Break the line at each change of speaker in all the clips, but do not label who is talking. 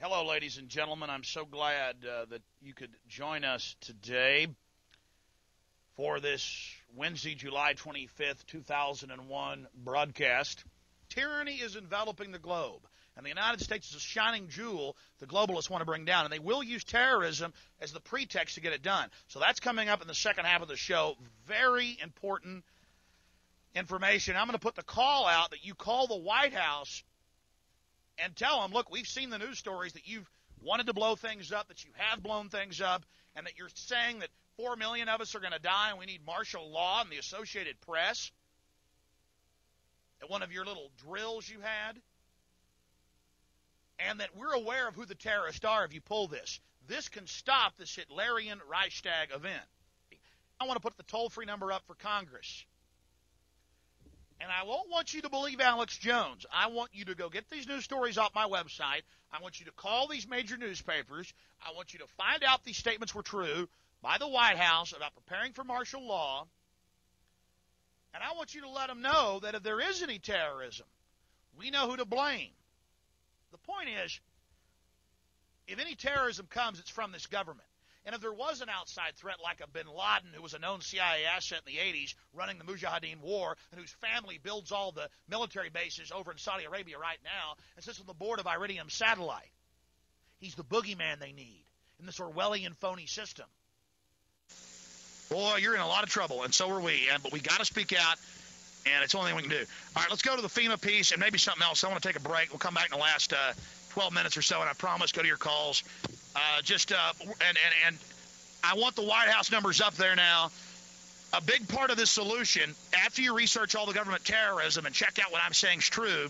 Hello, ladies and gentlemen. I'm so glad that you could join us today for this Wednesday, July 25th, 2001 broadcast. Tyranny is enveloping the globe, and the United States is a shining jewel the globalists want to bring down, and they will use terrorism as the pretext to get it done. So that's coming up in the second half of the show. Very important information. I'm going to put the call out that you call the White House and tell them, look, we've seen the news stories that you've wanted to blow things up, that you have blown things up, and that you're saying that 4 million of us are going to die and we need martial law and the Associated Press at one of your little drills you had, and that we're aware of who the terrorists are if you pull this. This can stop this Hitlerian Reichstag event. I want to put the toll-free number up for Congress. And I won't want you to believe Alex Jones. I want you to go get these news stories off my website. I want you to call these major newspapers. I want you to find out these statements were true by the White House about preparing for martial law. And I want you to let them know that if there is any terrorism, we know who to blame. The point is, if any terrorism comes, it's from this government. And if there was an outside threat like a bin Laden, who was a known CIA asset in the 80s, running the Mujahideen war, and whose family builds all the military bases over in Saudi Arabia right now, and sits on the board of Iridium Satellite. He's the boogeyman they need in this Orwellian phony system. Boy, you're in a lot of trouble, and so are we. But we got to speak out, and it's the only thing we can do. All right, let's go to the FEMA piece and maybe something else. I want to take a break. We'll come back in the last 12 minutes or so, and I promise go to your calls. And I want the White House numbers up there now. A big part of this solution, after you research all the government terrorism and check out what I'm saying is true,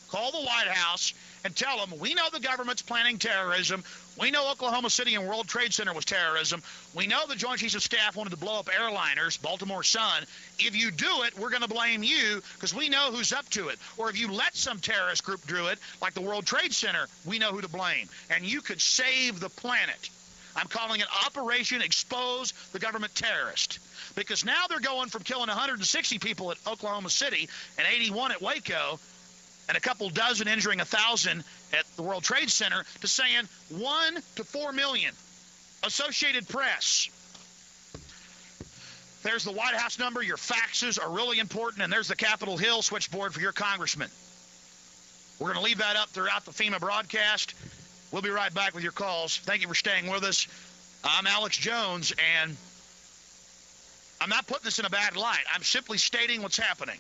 call the White House and tell them, we know the government's planning terrorism. We know Oklahoma City and World Trade Center was terrorism. We know the Joint Chiefs of Staff wanted to blow up airliners, Baltimore Sun. If you do it, we're going to blame you because we know who's up to it. Or if you let some terrorist group do it, like the World Trade Center, we know who to blame. And you could save the planet. I'm calling it Operation Expose the Government Terrorist. Because now they're going from killing 160 people at Oklahoma City and 81 at Waco, and a couple dozen injuring 1,000 at the World Trade Center, to saying 1 to 4 million. Associated Press. There's the White House number. Your faxes are really important, and there's the Capitol Hill switchboard for your congressman. We're going to leave that up throughout the FEMA broadcast. We'll be right back with your calls. Thank you for staying with us. I'm Alex Jones, and I'm not putting this in a bad light. I'm simply stating what's happening.